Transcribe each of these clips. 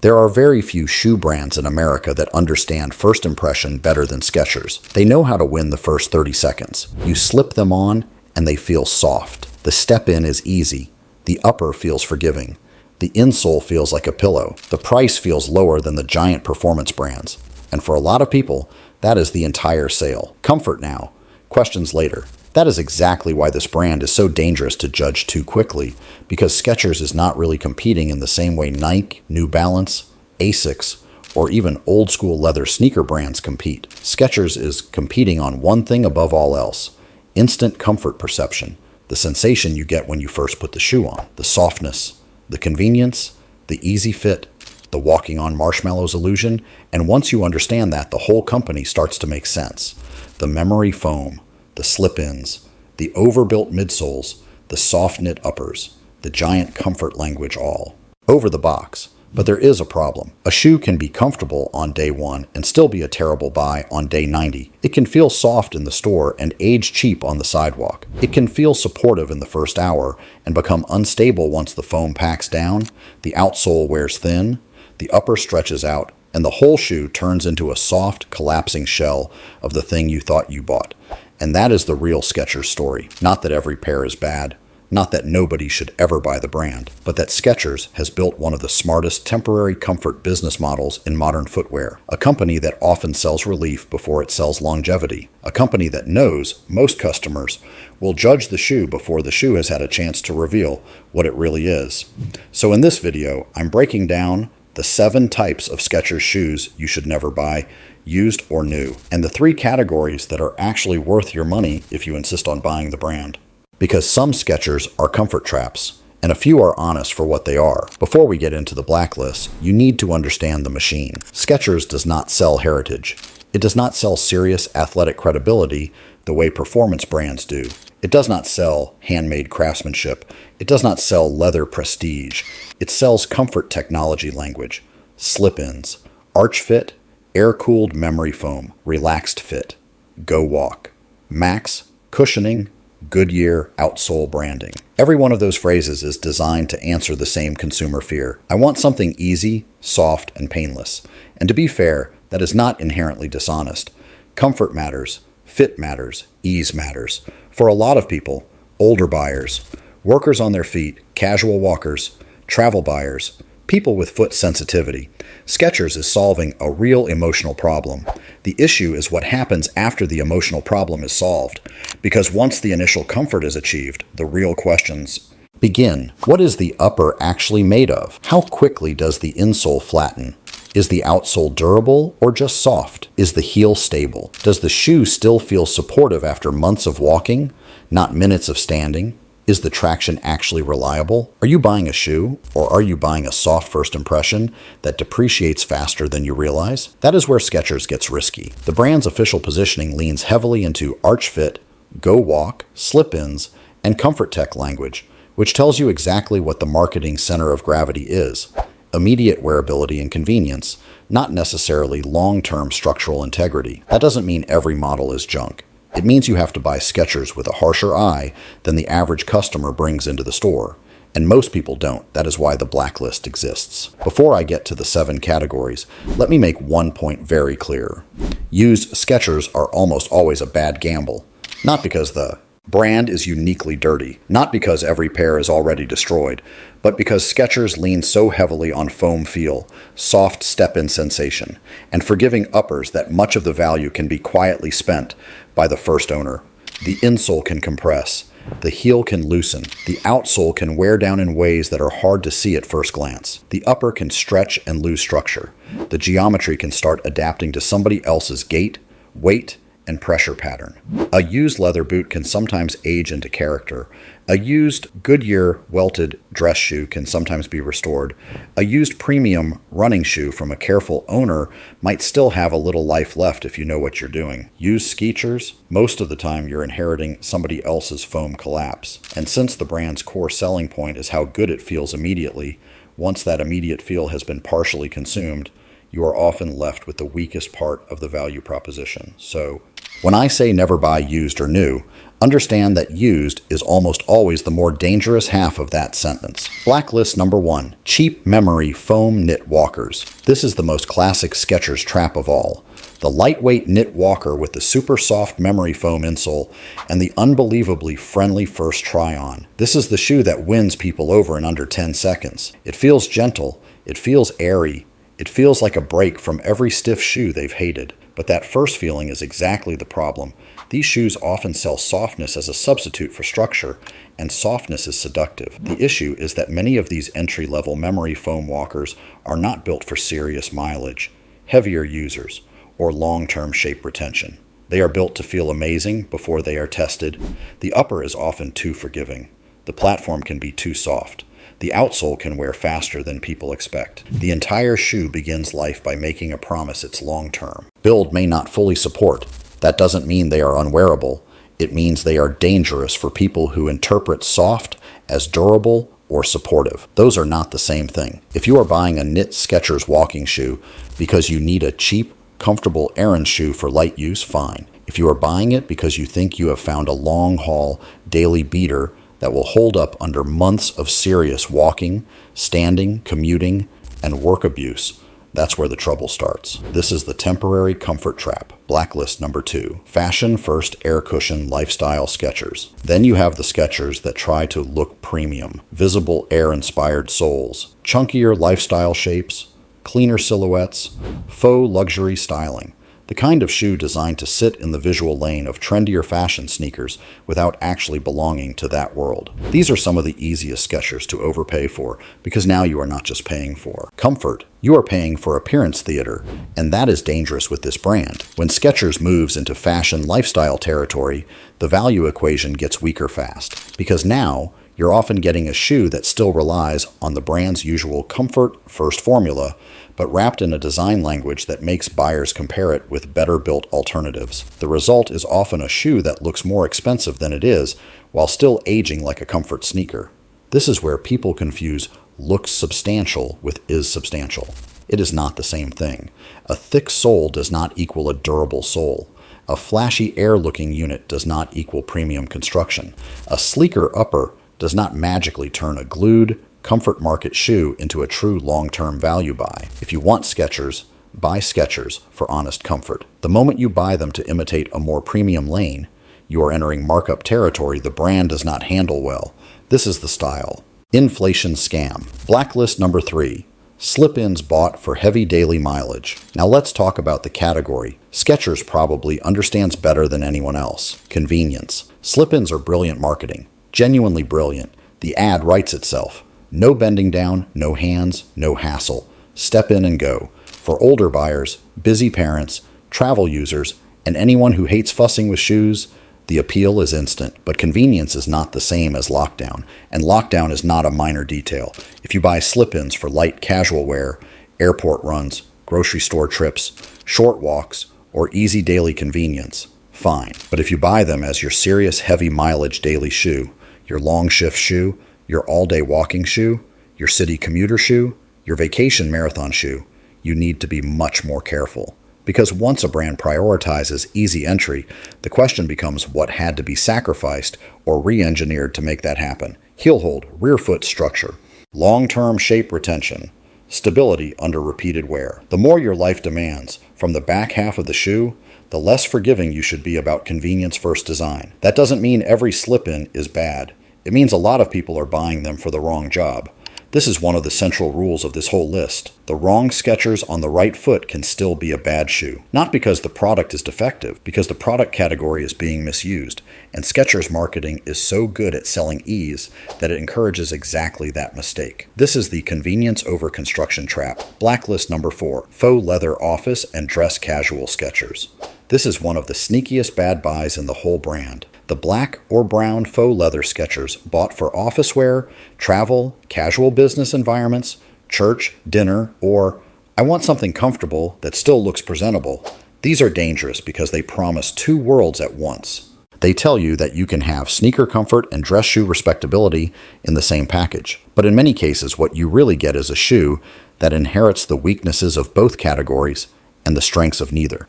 There are very few shoe brands in America that understand first impression better than Skechers. They know how to win the first 30 seconds. You slip them on and they feel soft. The step in is easy. The upper feels forgiving. The insole feels like a pillow. The price feels lower than the giant performance brands. And for a lot of people, that is the entire sale. Comfort now, questions later. That is exactly why this brand is so dangerous to judge too quickly, because Skechers is not really competing in the same way Nike, New Balance, Asics, or even old school leather sneaker brands compete. Skechers is competing on one thing above all else: instant comfort perception, the sensation you get when you first put the shoe on, the softness, the convenience, the easy fit, the walking on marshmallows illusion, and once you understand that, the whole company starts to make sense. The memory foam, the slip-ins, the overbuilt midsoles, the soft-knit uppers, the giant comfort language all over the box. But there is a problem. A shoe can be comfortable on day 1 and still be a terrible buy on day 90. It can feel soft in the store and age cheap on the sidewalk. It can feel supportive in the first hour and become unstable once the foam packs down, the outsole wears thin, the upper stretches out, and the whole shoe turns into a soft, collapsing shell of the thing you thought you bought. And that is the real Skechers story. Not that every pair is bad, not that nobody should ever buy the brand, but that Skechers has built one of the smartest temporary comfort business models in modern footwear. A company that often sells relief before it sells longevity. A company that knows most customers will judge the shoe before the shoe has had a chance to reveal what it really is. So in this video, I'm breaking down the 7 types of Skechers shoes you should never buy, used or new, and the 3 categories that are actually worth your money if you insist on buying the brand. Because some Skechers are comfort traps, and a few are honest for what they are. Before we get into the blacklist, you need to understand the machine. Skechers does not sell heritage. It does not sell serious athletic credibility the way performance brands do. It does not sell handmade craftsmanship. It does not sell leather prestige. It sells comfort technology language, slip-ins, arch fit, air-cooled memory foam, relaxed fit, go walk, max, cushioning, Goodyear, outsole branding. Every one of those phrases is designed to answer the same consumer fear. I want something easy, soft, and painless. And to be fair, that is not inherently dishonest. Comfort matters, fit matters, ease matters. For a lot of people, older buyers, workers on their feet, casual walkers, travel buyers, people with foot sensitivity, Skechers is solving a real emotional problem. The issue is what happens after the emotional problem is solved, because once the initial comfort is achieved, the real questions begin. What is the upper actually made of? How quickly does the insole flatten? Is the outsole durable or just soft? Is the heel stable? Does the shoe still feel supportive after months of walking, not minutes of standing? Is the traction actually reliable? Are you buying a shoe, or are you buying a soft first impression that depreciates faster than you realize? That is where Skechers gets risky. The brand's official positioning leans heavily into arch fit, go walk, slip-ins, and comfort tech language, which tells you exactly what the marketing center of gravity is: immediate wearability and convenience, not necessarily long-term structural integrity. That doesn't mean every model is junk. It means you have to buy Skechers with a harsher eye than the average customer brings into the store. And most people don't. That is why the blacklist exists. Before I get to the 7 categories, let me make one point very clear. Used Skechers are almost always a bad gamble. Not because the brand is uniquely dirty, not because every pair is already destroyed, but because Skechers leans so heavily on foam feel, soft step-in sensation, and forgiving uppers that much of the value can be quietly spent by the first owner. The insole can compress, the heel can loosen, the outsole can wear down in ways that are hard to see at first glance. The upper can stretch and lose structure. The geometry can start adapting to somebody else's gait, weight, and pressure pattern. A used leather boot can sometimes age into character. A used Goodyear welted dress shoe can sometimes be restored. A used premium running shoe from a careful owner might still have a little life left if you know what you're doing. Used Skechers, most of the time you're inheriting somebody else's foam collapse. And since the brand's core selling point is how good it feels immediately, once that immediate feel has been partially consumed, you are often left with the weakest part of the value proposition. So When I say never buy used or new, understand that used is almost always the more dangerous half of that sentence. Blacklist number 1, cheap memory foam knit walkers. This is the most classic Skechers trap of all. The lightweight knit walker with the super soft memory foam insole and the unbelievably friendly first try-on. This is the shoe that wins people over in under 10 seconds. It feels gentle, it feels airy, it feels like a break from every stiff shoe they've hated. But that first feeling is exactly the problem. These shoes often sell softness as a substitute for structure, and softness is seductive. The issue is that many of these entry-level memory foam walkers are not built for serious mileage, heavier users, or long-term shape retention. They are built to feel amazing before they are tested. The upper is often too forgiving. The platform can be too soft. The outsole can wear faster than people expect. The entire shoe begins life by making a promise it's long-term. Build may not fully support. That doesn't mean they are unwearable. It means they are dangerous for people who interpret soft as durable or supportive. Those are not the same thing. If you are buying a knit Skechers walking shoe because you need a cheap, comfortable errand shoe for light use, fine. If you are buying it because you think you have found a long-haul, daily beater that will hold up under months of serious walking, standing, commuting, and work abuse, that's where the trouble starts. This is the temporary comfort trap. Blacklist number 2, fashion first air cushion lifestyle Skechers. Then you have the Skechers that try to look premium, visible air-inspired soles, chunkier lifestyle shapes, cleaner silhouettes, faux luxury styling. The kind of shoe designed to sit in the visual lane of trendier fashion sneakers without actually belonging to that world. These are some of the easiest Skechers to overpay for because now you are not just paying for comfort, you are paying for appearance theater, and that is dangerous with this brand. When Skechers moves into fashion lifestyle territory, the value equation gets weaker fast because now you're often getting a shoe that still relies on the brand's usual comfort first formula, but wrapped in a design language that makes buyers compare it with better-built alternatives. The result is often a shoe that looks more expensive than it is, while still aging like a comfort sneaker. This is where people confuse looks substantial with is substantial. It is not the same thing. A thick sole does not equal a durable sole. A flashy air-looking unit does not equal premium construction. A sleeker upper does not magically turn a glued, comfort market shoe into a true long-term value buy. If you want Skechers, buy Skechers for honest comfort. The moment you buy them to imitate a more premium lane, you are entering markup territory the brand does not handle well. This is the style. Inflation scam. Blacklist number 3. Slip-ins bought for heavy daily mileage. Now let's talk about the category. Skechers probably understands better than anyone else. Convenience. Slip-ins are brilliant marketing. Genuinely brilliant. The ad writes itself. No bending down, no hands, no hassle. Step in and go. For older buyers, busy parents, travel users, and anyone who hates fussing with shoes, the appeal is instant. But convenience is not the same as lockdown, and lockdown is not a minor detail. If you buy slip-ins for light casual wear, airport runs, grocery store trips, short walks, or easy daily convenience, fine. But if you buy them as your serious heavy mileage daily shoe, your long shift shoe, your all-day walking shoe, your city commuter shoe, your vacation marathon shoe, you need to be much more careful. Because once a brand prioritizes easy entry, the question becomes what had to be sacrificed or re-engineered to make that happen. Heel hold, rear foot structure, long-term shape retention, stability under repeated wear. The more your life demands from the back half of the shoe, the less forgiving you should be about convenience-first design. That doesn't mean every slip-in is bad. It means a lot of people are buying them for the wrong job. This is one of the central rules of this whole list. The wrong Skechers on the right foot can still be a bad shoe. Not because the product is defective, because the product category is being misused. And Skechers marketing is so good at selling ease that it encourages exactly that mistake. This is the convenience over construction trap. Blacklist number 4, faux leather office and dress casual Skechers. This is one of the sneakiest bad buys in the whole brand. The black or brown faux leather Skechers bought for office wear, travel, casual business environments, church, dinner, or I want something comfortable that still looks presentable. These are dangerous because they promise two worlds at once. They tell you that you can have sneaker comfort and dress shoe respectability in the same package. But in many cases, what you really get is a shoe that inherits the weaknesses of both categories and the strengths of neither.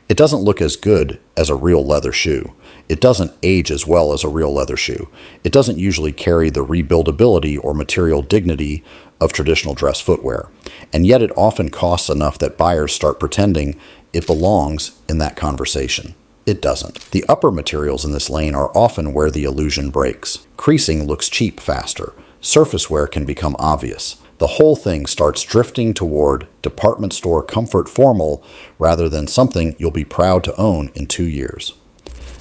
It doesn't look as good as a real leather shoe. It doesn't age as well as a real leather shoe. It doesn't usually carry the rebuildability or material dignity of traditional dress footwear. And yet it often costs enough that buyers start pretending it belongs in that conversation. It doesn't. The upper materials in this lane are often where the illusion breaks. Creasing looks cheap faster. Surface wear can become obvious. The whole thing starts drifting toward department store comfort formal rather than something you'll be proud to own in 2 years.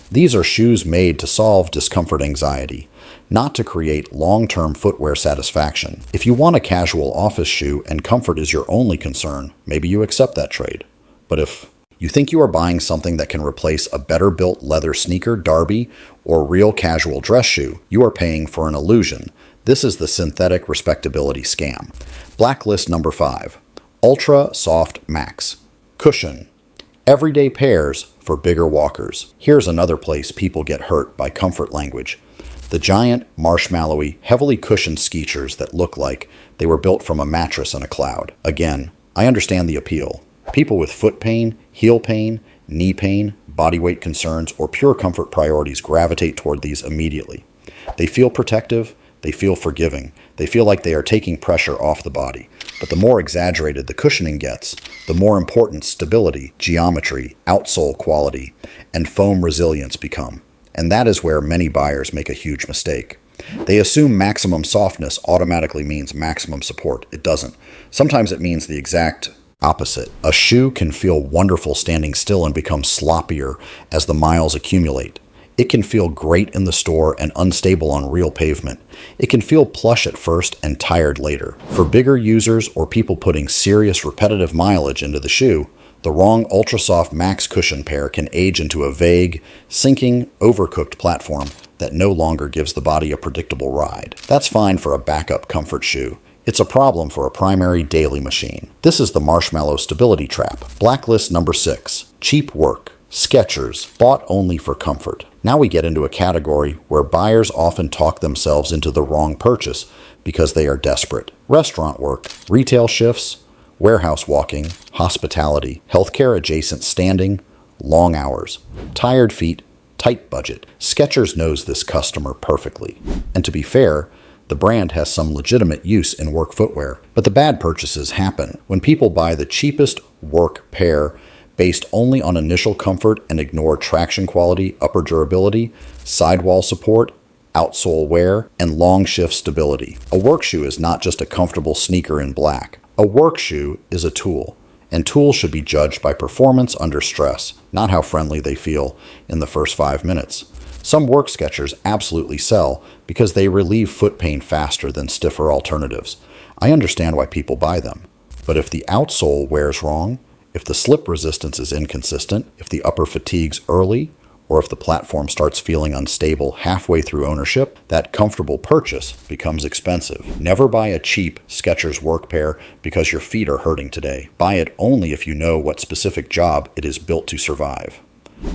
These are shoes made to solve discomfort anxiety, not to create long-term footwear satisfaction. If you want a casual office shoe and comfort is your only concern, maybe you accept that trade. But if you think you are buying something that can replace a better-built leather sneaker, derby, or real casual dress shoe, you are paying for an illusion. This is the synthetic respectability scam. Blacklist number 5. Ultra Soft Max. Cushion. Everyday pairs for bigger walkers. Here's another place people get hurt by comfort language. The giant, marshmallowy, heavily cushioned Skechers that look like they were built from a mattress in a cloud. Again, I understand the appeal. People with foot pain, heel pain, knee pain, body weight concerns, or pure comfort priorities gravitate toward these immediately. They feel protective. They feel forgiving. They feel like they are taking pressure off the body. But the more exaggerated the cushioning gets, the more important stability, geometry, outsole quality, and foam resilience become. And that is where many buyers make a huge mistake. They assume maximum softness automatically means maximum support. It doesn't. Sometimes it means the exact opposite. A shoe can feel wonderful standing still and become sloppier as the miles accumulate. It can feel great in the store and unstable on real pavement. It can feel plush at first and tired later. For bigger users or people putting serious repetitive mileage into the shoe, the wrong ultra-soft max cushion pair can age into a vague, sinking, overcooked platform that no longer gives the body a predictable ride. That's fine for a backup comfort shoe. It's a problem for a primary daily machine. This is the marshmallow stability trap. Blacklist number 6. Cheap work. Skechers, bought only for comfort. Now we get into a category where buyers often talk themselves into the wrong purchase because they are desperate. Restaurant work, retail shifts, warehouse walking, hospitality, healthcare adjacent standing, long hours, tired feet, tight budget. Skechers knows this customer perfectly. And to be fair, the brand has some legitimate use in work footwear. But the bad purchases happen when people buy the cheapest work pair based only on initial comfort and ignore traction quality, upper durability, sidewall support, outsole wear, and long shift stability. A work shoe is not just a comfortable sneaker in black. A work shoe is a tool, and tools should be judged by performance under stress, not how friendly they feel in the first 5 minutes. Some work Skechers absolutely sell because they relieve foot pain faster than stiffer alternatives. I understand why people buy them. But if the outsole wears wrong, if the slip resistance is inconsistent, if the upper fatigues early, or if the platform starts feeling unstable halfway through ownership, that comfortable purchase becomes expensive. Never buy a cheap Skechers work pair because your feet are hurting today. Buy it only if you know what specific job it is built to survive.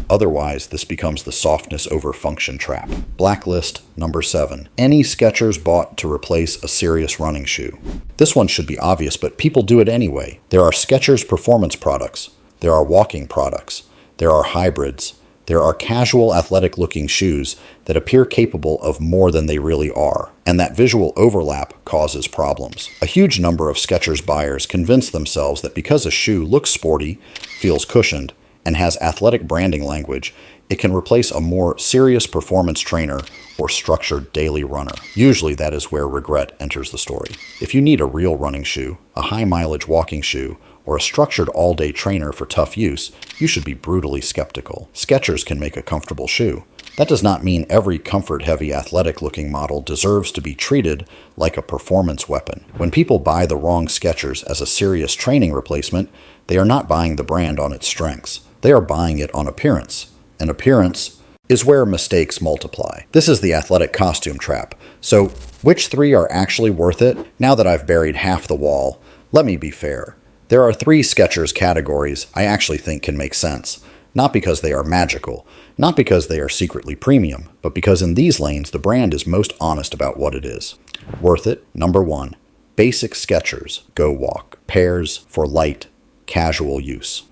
Otherwise, this becomes the softness over function trap. Blacklist number 7. Any Skechers bought to replace a serious running shoe. This one should be obvious, but people do it anyway. There are Skechers performance products. There are walking products. There are hybrids. There are casual athletic looking shoes that appear capable of more than they really are. And that visual overlap causes problems. A huge number of Skechers buyers convince themselves that because a shoe looks sporty, feels cushioned, and has athletic branding language, it can replace a more serious performance trainer or structured daily runner. Usually that is where regret enters the story. If you need a real running shoe, a high mileage walking shoe, or a structured all-day trainer for tough use, you should be brutally skeptical. Skechers can make a comfortable shoe. That does not mean every comfort-heavy athletic-looking model deserves to be treated like a performance weapon. When people buy the wrong Skechers as a serious training replacement, they are not buying the brand on its strengths. They are buying it on appearance. And appearance is where mistakes multiply. This is the athletic costume trap. So, which 3 are actually worth it? Now that I've buried half the wall, let me be fair. There are 3 Skechers categories I actually think can make sense. Not because they are magical, not because they are secretly premium, but because in these lanes the brand is most honest about what it is. Worth it, number 1. Basic Skechers, Go Walk. Pairs for light, casual use.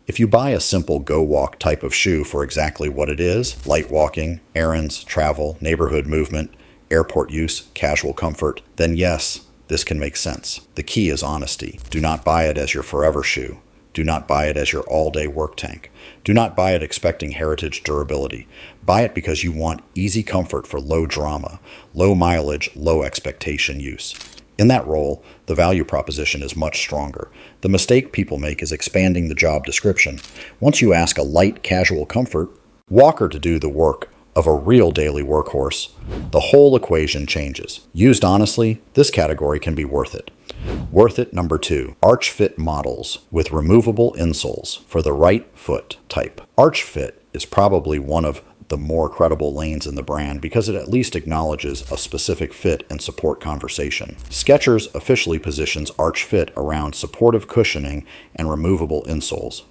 If you buy a simple go-walk type of shoe for exactly what it is, light walking, errands, travel, neighborhood movement, airport use, casual comfort, then yes, this can make sense. The key is honesty. Do not buy it as your forever shoe. Do not buy it as your all-day work tank. Do not buy it expecting heritage durability. Buy it because you want easy comfort for low drama, low mileage, low expectation use. In that role, the value proposition is much stronger. The mistake people make is expanding the job description. Once you ask a light, casual comfort walker to do the work of a real daily workhorse, the whole equation changes. Used honestly, this category can be worth it. Worth it number 2, arch fit models with removable insoles for the right foot type. Arch fit is probably one of the more credible lanes in the brand because it at least acknowledges a specific fit and support conversation. Skechers officially positions arch fit around supportive cushioning and removable insoles.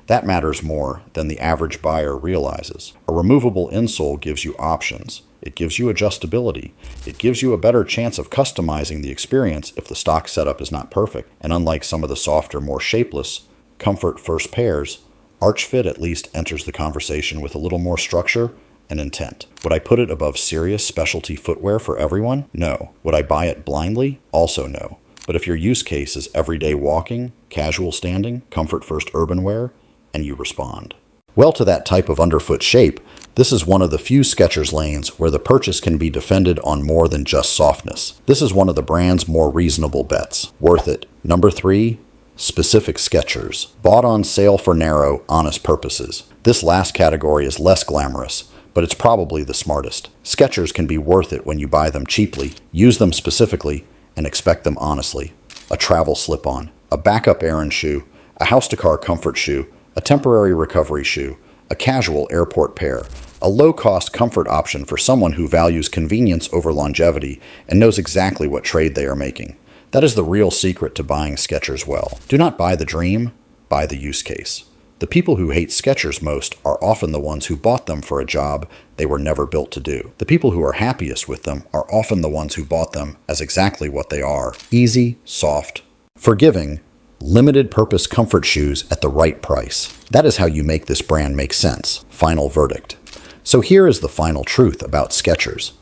That matters more than the average buyer realizes. A removable insole gives you options. It gives you adjustability. It gives you a better chance of customizing the experience if the stock setup is not perfect. And unlike some of the softer, more shapeless, comfort-first pairs, Arch Fit at least enters the conversation with a little more structure and intent. Would I put it above serious specialty footwear for everyone? No. Would I buy it blindly? Also no. But if your use case is everyday walking, casual standing, comfort-first urban wear, and you respond well to that type of underfoot shape, this is one of the few Skechers lanes where the purchase can be defended on more than just softness. This is one of the brand's more reasonable bets. Worth it. Number 3, specific Skechers. Bought on sale for narrow, honest purposes. This last category is less glamorous, but it's probably the smartest. Skechers can be worth it when you buy them cheaply, use them specifically, and expect them honestly. A travel slip-on, a backup errand shoe, a house-to-car comfort shoe, a temporary recovery shoe, a casual airport pair, a low-cost comfort option for someone who values convenience over longevity and knows exactly what trade they are making. That is the real secret to buying Skechers well. Do not buy the dream, buy the use case. The people who hate Skechers most are often the ones who bought them for a job they were never built to do. The people who are happiest with them are often the ones who bought them as exactly what they are: easy, soft, forgiving, limited-purpose comfort shoes at the right price. That is how you make this brand make sense. Final verdict. So here is the final truth about Skechers.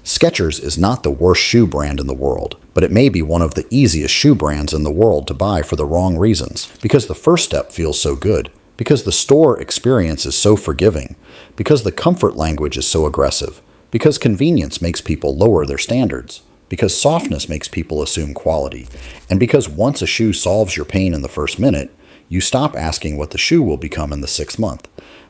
Skechers is not the worst shoe brand in the world, but it may be one of the easiest shoe brands in the world to buy for the wrong reasons. Because the first step feels so good, because the store experience is so forgiving, because the comfort language is so aggressive, because convenience makes people lower their standards, because softness makes people assume quality, and because once a shoe solves your pain in the first minute, you stop asking what the shoe will become in the 6th month.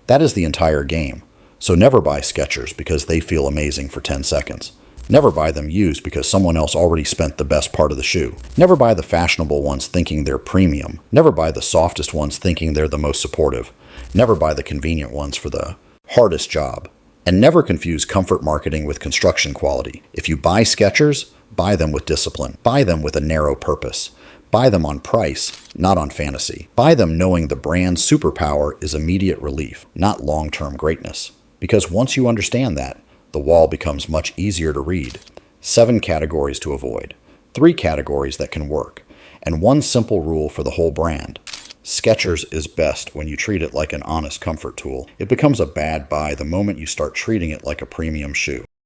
That is the entire game. So never buy Skechers because they feel amazing for 10 seconds. Never buy them used because someone else already spent the best part of the shoe. Never buy the fashionable ones thinking they're premium. Never buy the softest ones thinking they're the most supportive. Never buy the convenient ones for the hardest job. And never confuse comfort marketing with construction quality. If you buy Skechers, buy them with discipline. Buy them with a narrow purpose. Buy them on price, not on fantasy. Buy them knowing the brand's superpower is immediate relief, not long-term greatness. Because once you understand that, the wall becomes much easier to read. 7 categories to avoid, 3 categories that can work, and 1 simple rule for the whole brand. Skechers is best when you treat it like an honest comfort tool. It becomes a bad buy the moment you start treating it like a premium shoe.